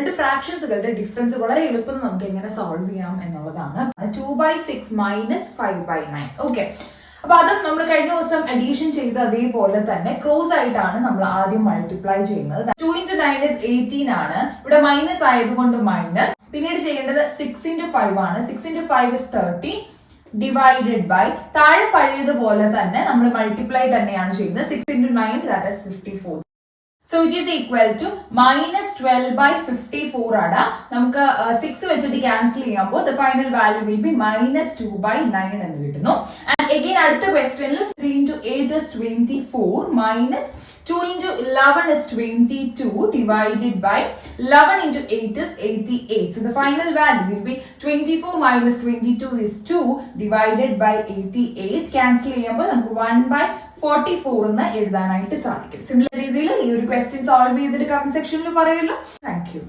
രണ്ട് ഫ്രാക്ഷൻസുകളുടെ ഡിഫറൻസ് വളരെ എളുപ്പത്തിൽ നമുക്ക് എങ്ങനെ സോൾവ് ചെയ്യാം എന്നുള്ളതാണ്. 2/6 - 5/9. ഓക്കെ, അപ്പൊ അതും നമ്മൾ കഴിഞ്ഞ ദിവസം അഡീഷൻ ചെയ്ത് അതേപോലെ തന്നെ ക്രോസ് ആയിട്ടാണ് നമ്മൾ ആദ്യം മൾട്ടിപ്ലൈ ചെയ്യുന്നത്. 2 × 9 is 18 ആണ്. ഇവിടെ മൈനസ് ആയതുകൊണ്ട് മൈനസ്. പിന്നീട് ചെയ്യേണ്ടത് 6 × 5 ആണ്. 6 × 5 is 30 ഡിവൈഡഡ് ബൈ താഴെ പഴയതുപോലെ തന്നെ നമ്മൾ മൾട്ടിപ്ലൈ തന്നെയാണ് ചെയ്യുന്നത്. 6 × 9 that is 54. So which is equal to -12/54 ആണ്. നമുക്ക് 6 വെച്ചിട്ട് ക്യാൻസൽ ചെയ്യുമ്പോൾ the final value will be -2/9 എന്ന് കിട്ടുന്നു. And again അടുത്ത ക്വസ്റ്റ്യനിൽ 3 × 8 is 24 minus 2 × 11 is 22 divided by 11 × 8 is 88. So the final value will be 24 minus 22 is 2 divided by 88. Cancel ചെയ്യുമ്പോൾ നമുക്ക് 1/44 എന്ന് എഴുതാനായിട്ട് സാധിക്കും. സിമിലർ രീതിയിൽ ഈ ഒരു ക്വസ്റ്റ്യൻ സോൾവ് ചെയ്തിട്ട് കമന്റ് സെക്ഷനിൽ പറയുമല്ലോ. Thank you.